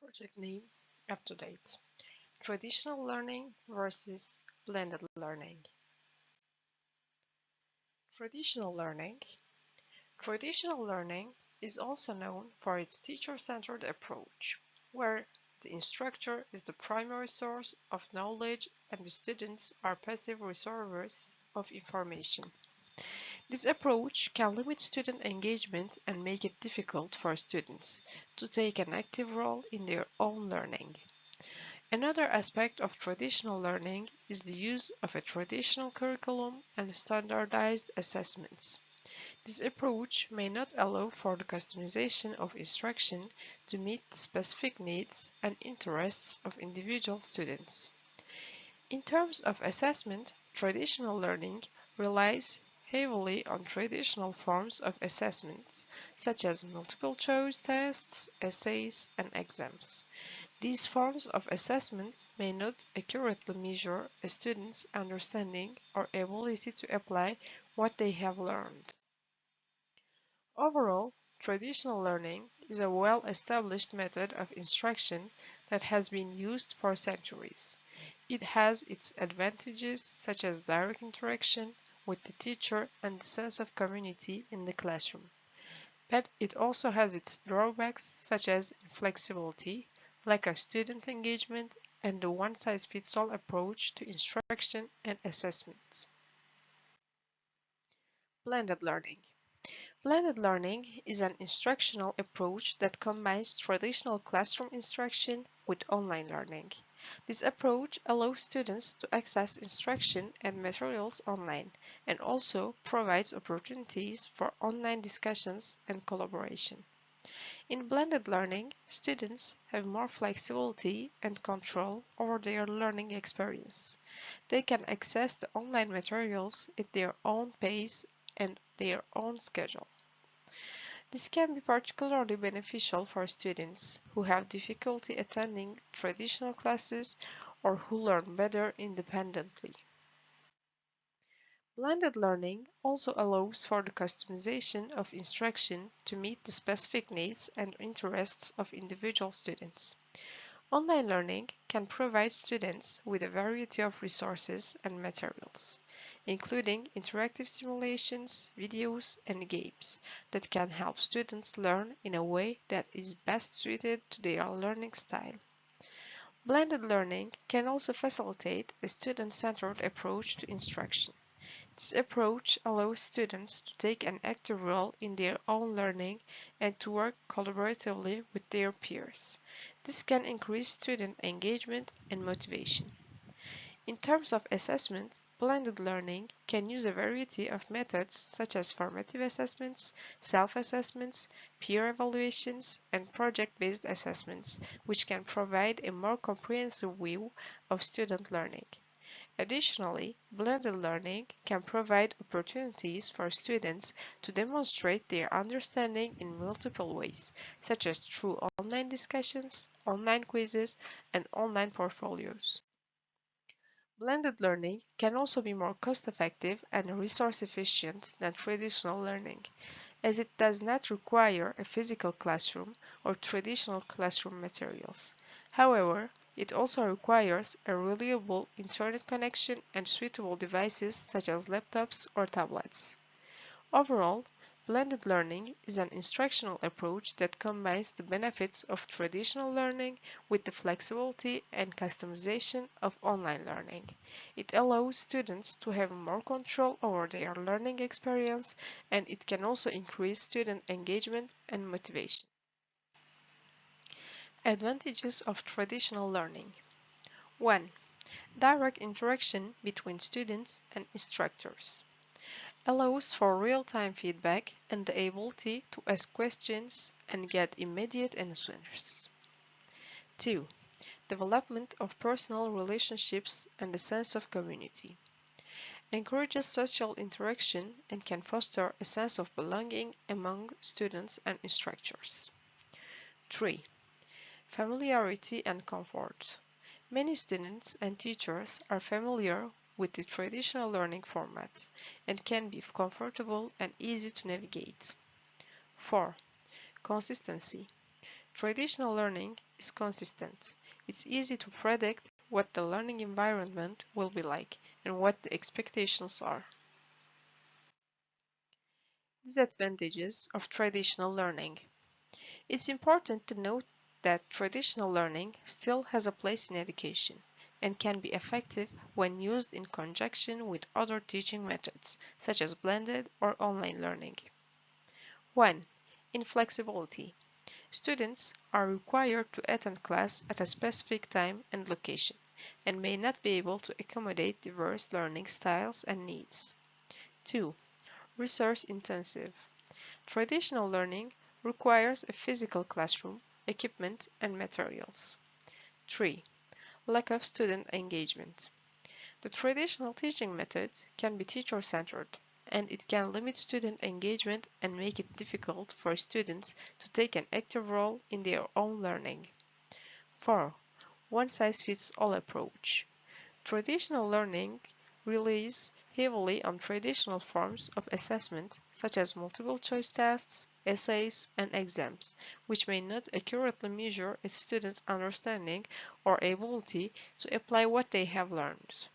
Project name up to date. Traditional learning versus blended learning. Traditional learning. Traditional learning is also known for its teacher-centered approach, where the instructor is the primary source of knowledge and the students are passive receivers of information. This approach can limit student engagement and make it difficult for students to take an active role in their own learning. Another aspect of traditional learning is the use of a traditional curriculum and standardized assessments. This approach may not allow for the customization of instruction to meet the specific needs and interests of individual students. In terms of assessment, traditional learning relies heavily on traditional forms of assessments, such as multiple choice tests, essays, and exams. These forms of assessment may not accurately measure a student's understanding or ability to apply what they have learned. Overall, traditional learning is a well-established method of instruction that has been used for centuries. It has its advantages such as direct interaction with the teacher and the sense of community in the classroom. But it also has its drawbacks such as inflexibility, lack of student engagement, and the one-size-fits-all approach to instruction and assessment. Blended learning. Blended learning is an instructional approach that combines traditional classroom instruction with online learning. This approach allows students to access instruction and materials online and also provides opportunities for online discussions and collaboration. In blended learning, students have more flexibility and control over their learning experience. They can access the online materials at their own pace and their own schedule. This can be particularly beneficial for students who have difficulty attending traditional classes or who learn better independently. Blended learning also allows for the customization of instruction to meet the specific needs and interests of individual students. Online learning can provide students with a variety of resources and materials, including interactive simulations, videos, and games that can help students learn in a way that is best suited to their learning style. Blended learning can also facilitate a student-centered approach to instruction. This approach allows students to take an active role in their own learning and to work collaboratively with their peers. This can increase student engagement and motivation. In terms of assessment, blended learning can use a variety of methods such as formative assessments, self-assessments, peer evaluations, and project-based assessments, which can provide a more comprehensive view of student learning. Additionally, blended learning can provide opportunities for students to demonstrate their understanding in multiple ways, such as through online discussions, online quizzes, and online portfolios. Blended learning can also be more cost-effective and resource-efficient than traditional learning, as it does not require a physical classroom or traditional classroom materials. However, it also requires a reliable internet connection and suitable devices such as laptops or tablets. Overall, blended learning is an instructional approach that combines the benefits of traditional learning with the flexibility and customization of online learning. It allows students to have more control over their learning experience, and it can also increase student engagement and motivation. Advantages of traditional learning. 1. Direct interaction between students and instructors. Allows for real-time feedback and the ability to ask questions and get immediate answers. 2. Development of personal relationships and a sense of community. Encourages social interaction and can foster a sense of belonging among students and instructors. 3. Familiarity and comfort. Many students and teachers are familiar with the traditional learning format and can be comfortable and easy to navigate. 4. Consistency. Traditional learning is consistent. It's easy to predict what the learning environment will be like and what the expectations are. Disadvantages of traditional learning. It's important to note that traditional learning still has a place in education and can be effective when used in conjunction with other teaching methods, such as blended or online learning. 1. Inflexibility. Students are required to attend class at a specific time and location, and may not be able to accommodate diverse learning styles and needs. 2. Resource intensive. Traditional learning requires a physical classroom, equipment, and materials. 3. Lack of student engagement. The traditional teaching method can be teacher-centered, and it can limit student engagement and make it difficult for students to take an active role in their own learning. 4. One-size-fits-all approach. Traditional learning relies heavily on traditional forms of assessment such as multiple-choice tests, essays, and exams, which may not accurately measure a student's understanding or ability to apply what they have learned.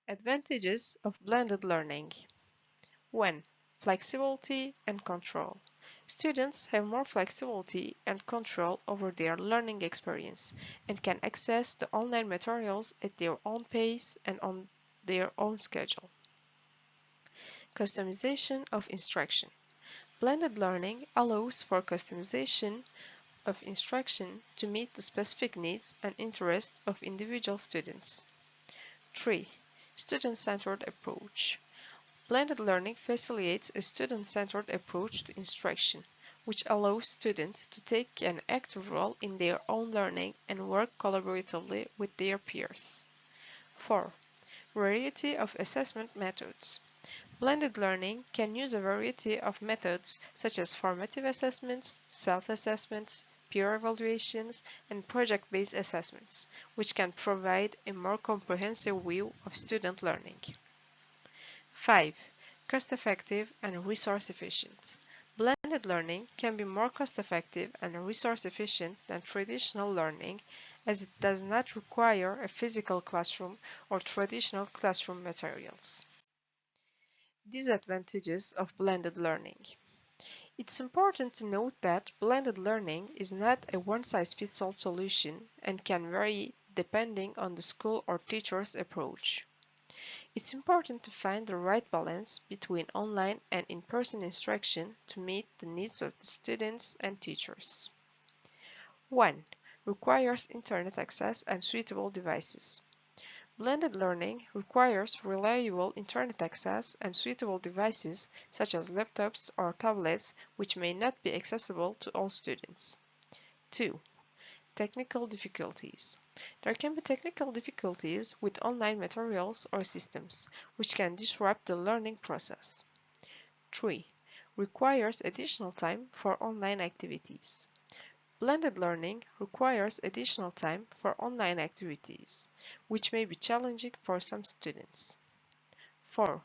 Advantages of blended learning. 1. Flexibility and control. Students have more flexibility and control over their learning experience and can access the online materials at their own pace and on their own schedule. Customization of instruction. Blended learning allows for customization of instruction to meet the specific needs and interests of individual students. 3. Student-centered approach. Blended learning facilitates a student-centered approach to instruction, which allows students to take an active role in their own learning and work collaboratively with their peers. 4. Variety of assessment methods. Blended learning can use a variety of methods such as formative assessments, self-assessments, peer evaluations, and project-based assessments, which can provide a more comprehensive view of student learning. 5. Cost-effective and resource-efficient. Blended learning can be more cost-effective and resource-efficient than traditional learning, as it does not require a physical classroom or traditional classroom materials. Disadvantages of blended learning. It's important to note that blended learning is not a one-size-fits-all solution and can vary depending on the school or teacher's approach. It's important to find the right balance between online and in-person instruction to meet the needs of the students and teachers. 1. Requires internet access and suitable devices. Blended learning requires reliable internet access and suitable devices such as laptops or tablets, which may not be accessible to all students. 2. Technical difficulties. There can be technical difficulties with online materials or systems, which can disrupt the learning process. 3. Requires additional time for online activities. Blended learning requires additional time for online activities, which may be challenging for some students. 4.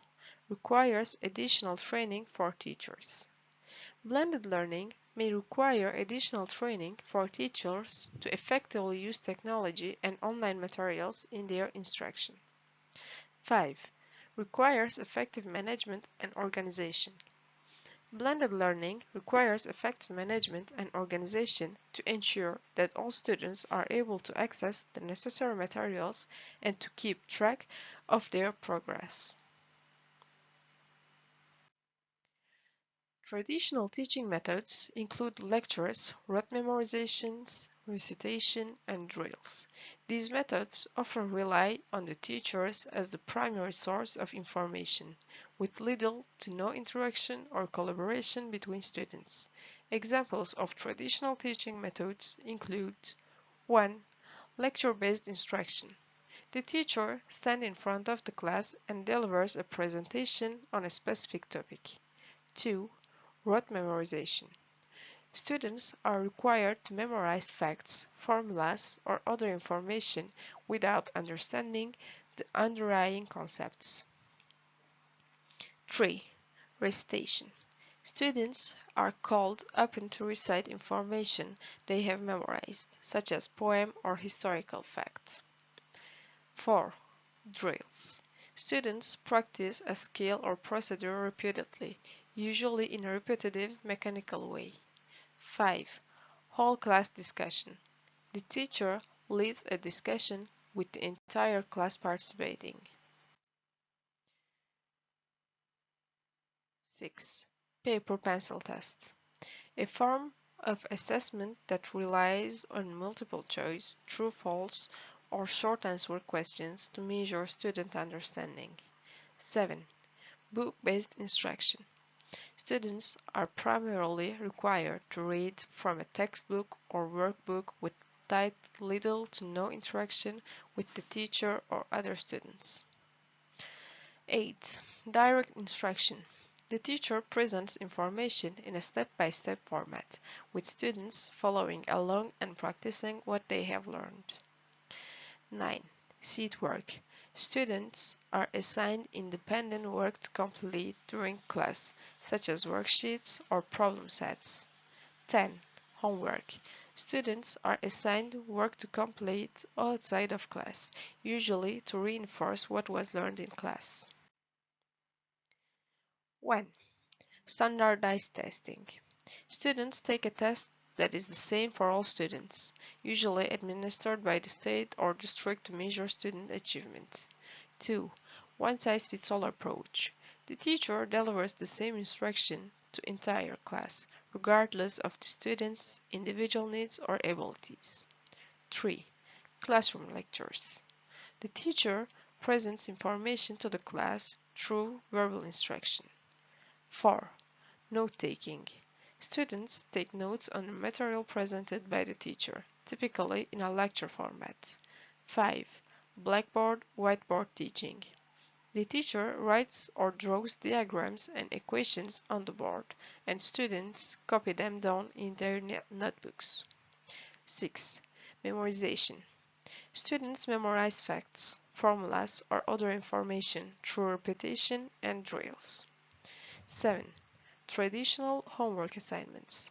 Requires additional training for teachers. Blended learning may require additional training for teachers to effectively use technology and online materials in their instruction. 5. Requires effective management and organization. Blended learning requires effective management and organization to ensure that all students are able to access the necessary materials and to keep track of their progress. Traditional teaching methods include lectures, rote memorizations, recitation, and drills. These methods often rely on the teachers as the primary source of information, with little to no interaction or collaboration between students. Examples of traditional teaching methods include 1. Lecture-based instruction. The teacher stands in front of the class and delivers a presentation on a specific topic. 2. Rote memorization. Students are required to memorize facts, formulas, or other information without understanding the underlying concepts. 3. Recitation. Students are called upon to recite information they have memorized, such as poem or historical facts. 4. Drills. Students practice a skill or procedure repeatedly, usually in a repetitive, mechanical way. 5. Whole class discussion. The teacher leads a discussion with the entire class participating. 6. Paper-pencil test. A form of assessment that relies on multiple choice, true-false, or short answer questions to measure student understanding. 7. Book-based instruction. Students are primarily required to read from a textbook or workbook with little to no interaction with the teacher or other students. 8. Direct instruction. The teacher presents information in a step-by-step format, with students following along and practicing what they have learned. 9. Seat work. Students are assigned independent work to complete during class, such as worksheets or problem sets. 10. Homework. Students are assigned work to complete outside of class, usually to reinforce what was learned in class. 1. Standardized testing. Students take a test that is the same for all students, usually administered by the state or district to measure student achievement. 2. One-size-fits-all approach. The teacher delivers the same instruction to entire class, regardless of the student's individual needs or abilities. 3. Classroom lectures. The teacher presents information to the class through verbal instruction. 4. Note-taking. Students take notes on the material presented by the teacher, typically in a lecture format. 5. Blackboard, whiteboard teaching. The teacher writes or draws diagrams and equations on the board, and students copy them down in their notebooks. 6. Memorization. Students memorize facts, formulas, or other information through repetition and drills. 7. Traditional homework assignments.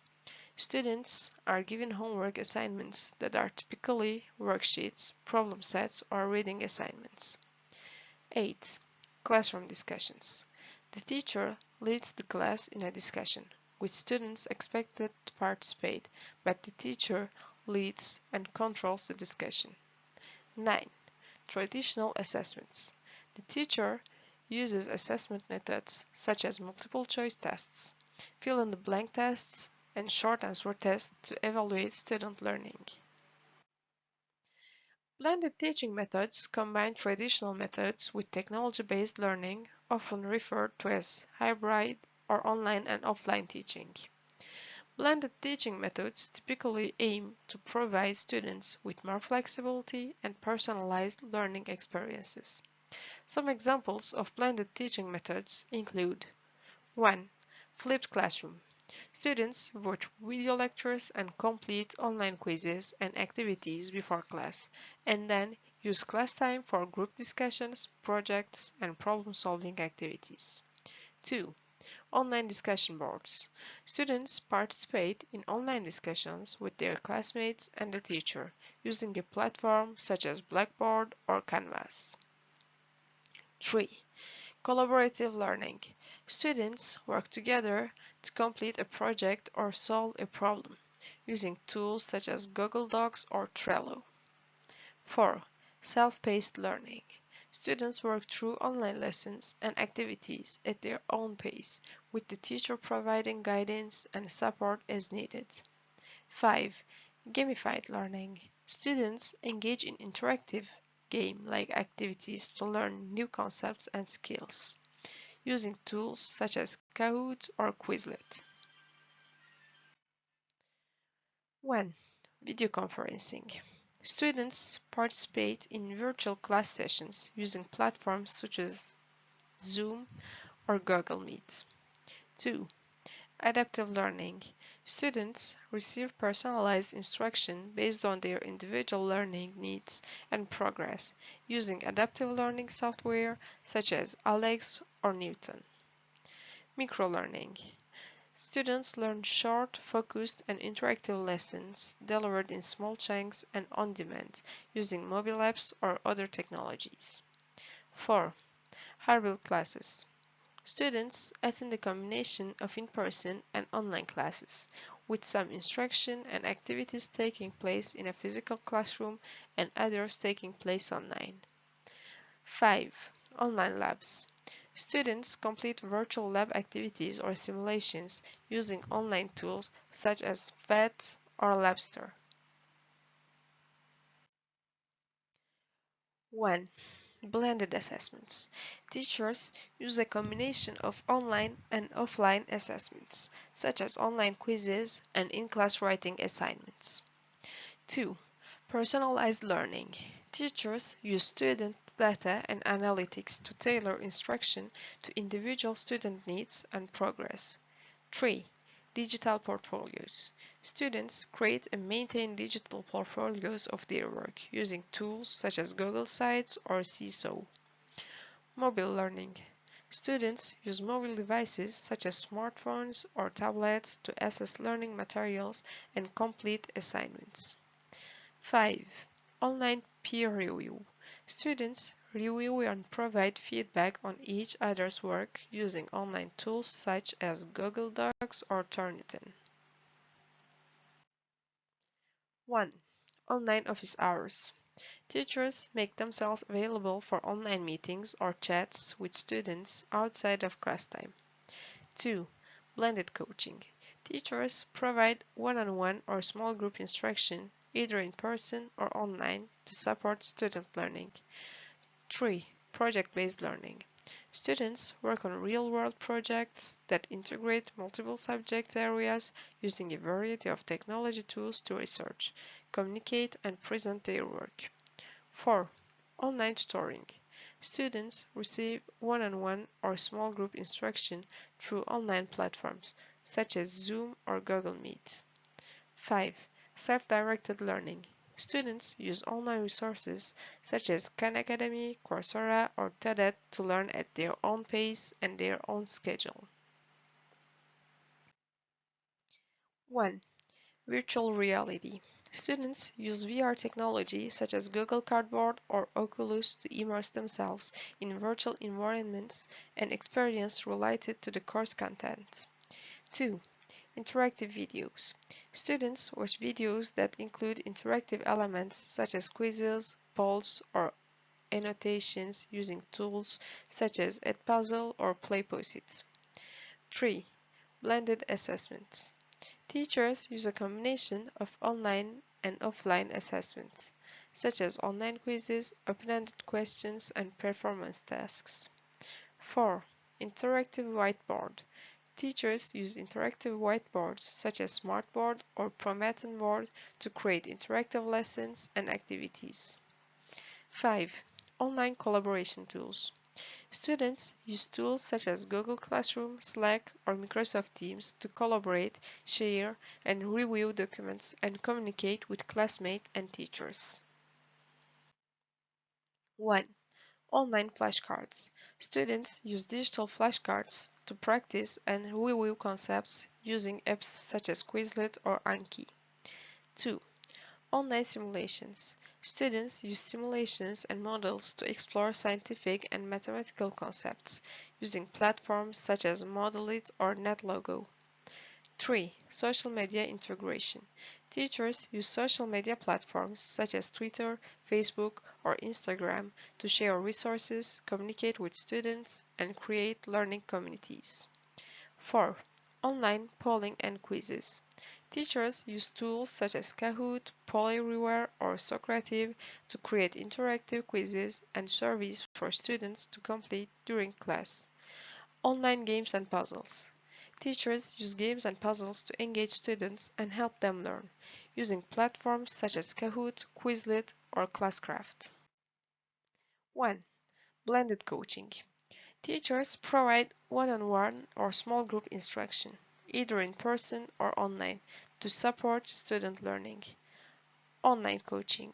Students are given homework assignments that are typically worksheets, problem sets, or reading assignments. 8. Classroom discussions. The teacher leads the class in a discussion, with students expected to participate, but the teacher leads and controls the discussion. 9. Traditional assessments. The teacher uses assessment methods such as multiple choice tests, fill-in-the-blank tests, and short answer tests to evaluate student learning. Blended teaching methods combine traditional methods with technology-based learning, often referred to as hybrid or online and offline teaching. Blended teaching methods typically aim to provide students with more flexibility and personalized learning experiences. Some examples of blended teaching methods include: 1. Flipped classroom. Students watch video lectures and complete online quizzes and activities before class, and then use class time for group discussions, projects, and problem-solving activities. 2. Online discussion boards. Students participate in online discussions with their classmates and the teacher, using a platform such as Blackboard or Canvas. 3. Collaborative learning. Students work together to complete a project or solve a problem, using tools such as Google Docs or Trello. 4. Self-paced learning. Students work through online lessons and activities at their own pace, with the teacher providing guidance and support as needed. 5. Gamified learning. Students engage in interactive game-like activities to learn new concepts and skills, using tools such as Kahoot or Quizlet. 1. Video conferencing. Students participate in virtual class sessions using platforms such as Zoom or Google Meet. 2. Adaptive learning. Students receive personalized instruction based on their individual learning needs and progress, using adaptive learning software such as Alex or Newton. Microlearning. Students learn short, focused, and interactive lessons delivered in small chunks and on demand using mobile apps or other technologies. 4. Hybrid classes. Students attend a combination of in-person and online classes, with some instruction and activities taking place in a physical classroom and others taking place online. 5. Online labs. Students complete virtual lab activities or simulations using online tools such as PhET or Labster. 1. Blended assessments. Teachers use a combination of online and offline assessments, such as online quizzes and in-class writing assignments. 2. Personalized learning. Teachers use student data and analytics to tailor instruction to individual student needs and progress. 3. Digital portfolios. Students create and maintain digital portfolios of their work using tools such as Google Sites or Seesaw. Mobile learning. Students use mobile devices such as smartphones or tablets to access learning materials and complete assignments. 5. Online peer review. Students review and provide feedback on each other's work using online tools such as Google Docs or Turnitin. 1. Online office hours. Teachers make themselves available for online meetings or chats with students outside of class time. 2. Blended coaching. Teachers provide one-on-one or small group instruction, either in person or online, to support student learning. 3. Project-based learning. Students work on real-world projects that integrate multiple subject areas using a variety of technology tools to research, communicate, and present their work. 4. Online tutoring. Students receive one-on-one or small group instruction through online platforms such as Zoom or Google Meet. 5. Self-directed learning. Students use online resources such as Khan Academy, Coursera, or TED to learn at their own pace and their own schedule. 1. Virtual reality. Students use VR technology such as Google Cardboard or Oculus to immerse themselves in virtual environments and experience related to the course content. 2. Interactive videos. Students watch videos that include interactive elements such as quizzes, polls, or annotations using tools such as Edpuzzle or PlayPosit. 3. Blended assessments. Teachers use a combination of online and offline assessments, such as online quizzes, open-ended questions, and performance tasks. 4. Interactive whiteboard. Teachers use interactive whiteboards such as Smartboard or Promethean board to create interactive lessons and activities. 5. Online collaboration tools. Students use tools such as Google Classroom, Slack, or Microsoft Teams to collaborate, share, and review documents and communicate with classmates and teachers. 1. Online flashcards. Students use digital flashcards to practice and review concepts using apps such as Quizlet or Anki. 2. Online simulations. Students use simulations and models to explore scientific and mathematical concepts using platforms such as Moodle or NetLogo. 3. Social media integration. Teachers use social media platforms such as Twitter, Facebook, or Instagram to share resources, communicate with students, and create learning communities. 4. Online polling and quizzes. Teachers use tools such as Kahoot, Poll Everywhere, or Socrative to create interactive quizzes and surveys for students to complete during class. Online games and puzzles. Teachers use games and puzzles to engage students and help them learn, using platforms such as Kahoot, Quizlet, or Classcraft. 1. Blended coaching. Teachers provide one-on-one or small group instruction, either in person or online, to support student learning. Online coaching.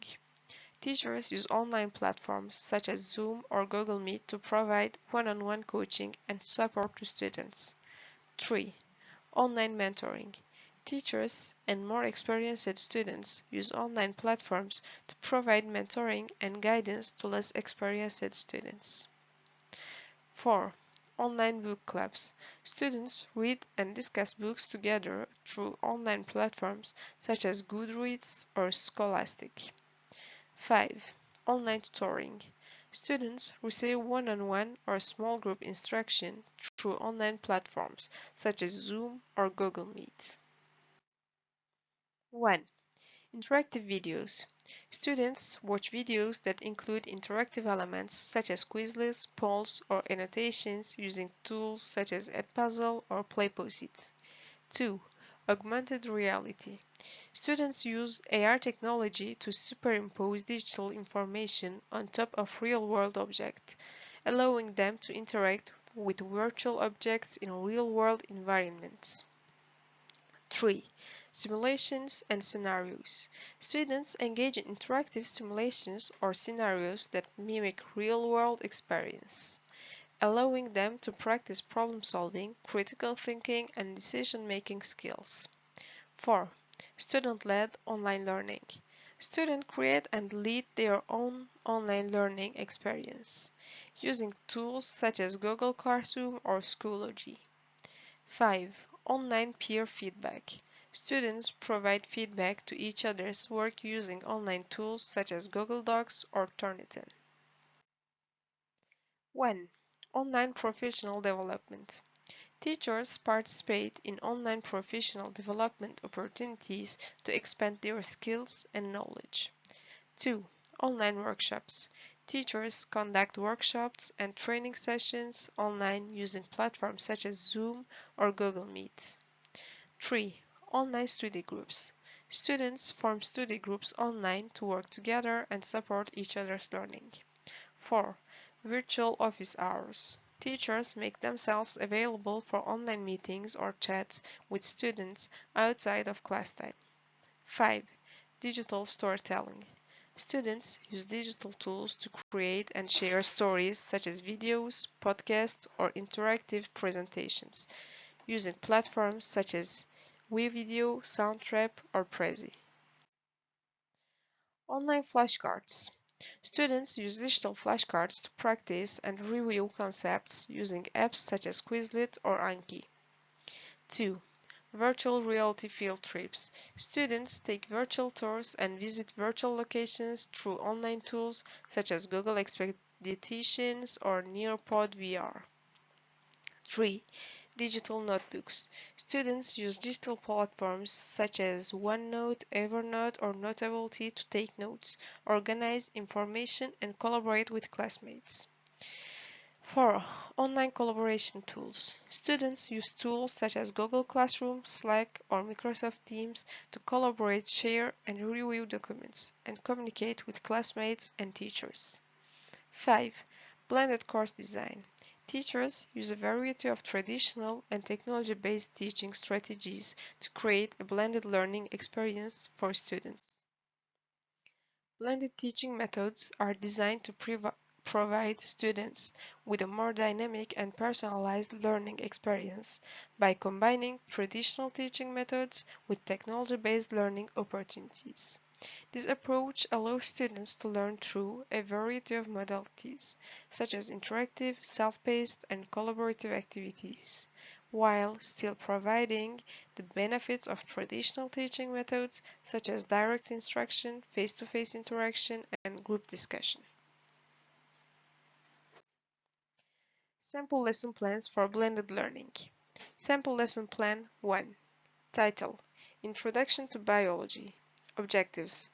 Teachers use online platforms such as Zoom or Google Meet to provide one-on-one coaching and support to students. 3. Online mentoring. Teachers and more experienced students use online platforms to provide mentoring and guidance to less experienced students. 4. Online book clubs. Students read and discuss books together through online platforms such as Goodreads or Scholastic. 5. Online tutoring. Students receive one-on-one or small group instruction through online platforms such as Zoom or Google Meet. 1. Interactive videos. Students watch videos that include interactive elements such as Quizlets, polls, or annotations using tools such as Edpuzzle or PlayPosit. 2. Augmented reality. Students use AR technology to superimpose digital information on top of real-world objects, allowing them to interact with virtual objects in real-world environments. 3. Simulations and scenarios. Students engage in interactive simulations or scenarios that mimic real-world experience, allowing them to practice problem-solving, critical thinking, and decision-making skills. 4. Student-led online learning. Students create and lead their own online learning experience, using tools such as Google Classroom or Schoology. 5. Online peer feedback. Students provide feedback to each other's work using online tools such as Google Docs or Turnitin. 1. Online professional development. Teachers participate in online professional development opportunities to expand their skills and knowledge. 2. Online workshops. Teachers conduct workshops and training sessions online using platforms such as Zoom or Google Meet. 3. Online study groups. Students form study groups online to work together and support each other's learning. 4. Virtual office hours. Teachers make themselves available for online meetings or chats with students outside of class time. 5. Digital storytelling. Students use digital tools to create and share stories such as videos, podcasts, or interactive presentations, using platforms such as WeVideo, Soundtrap, or Prezi. Online flashcards. Students use digital flashcards to practice and review concepts using apps such as Quizlet or Anki. 2. Virtual reality field trips. Students take virtual tours and visit virtual locations through online tools such as Google Expeditions or Nearpod VR. 3. Digital notebooks. Students use digital platforms such as OneNote, Evernote, or Notability to take notes, organize information, and collaborate with classmates. 4. Online collaboration tools. Students use tools such as Google Classroom, Slack, or Microsoft Teams to collaborate, share, and review documents, and communicate with classmates and teachers. 5. Blended course design. Teachers use a variety of traditional and technology-based teaching strategies to create a blended learning experience for students. Blended teaching methods are designed to provide students with a more dynamic and personalized learning experience by combining traditional teaching methods with technology-based learning opportunities. This approach allows students to learn through a variety of modalities, such as interactive, self-paced, and collaborative activities, while still providing the benefits of traditional teaching methods such as direct instruction, face-to-face interaction, and group discussion. Sample lesson plans for blended learning. Sample lesson plan 1. Title: Introduction to Biology. Objectives: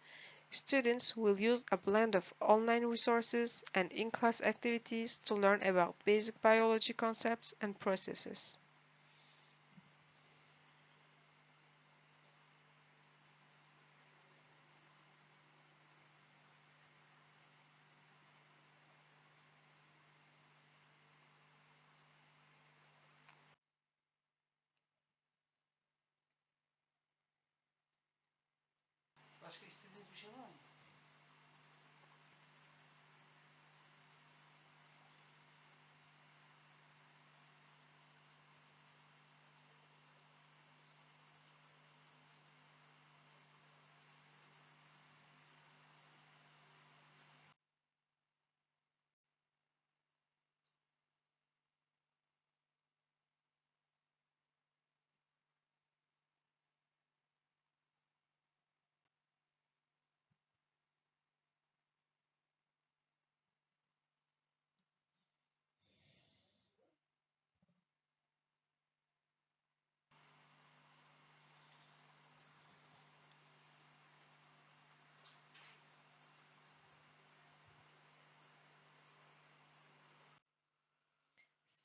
Students will use a blend of online resources and in-class activities to learn about basic biology concepts and processes.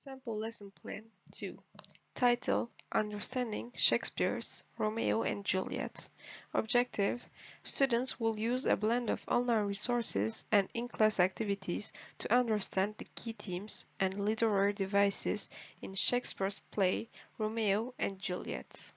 Sample Lesson Plan 2. Title: Understanding Shakespeare's Romeo and Juliet. Objective: students will use a blend of online resources and in-class activities to understand the key themes and literary devices in Shakespeare's play Romeo and Juliet.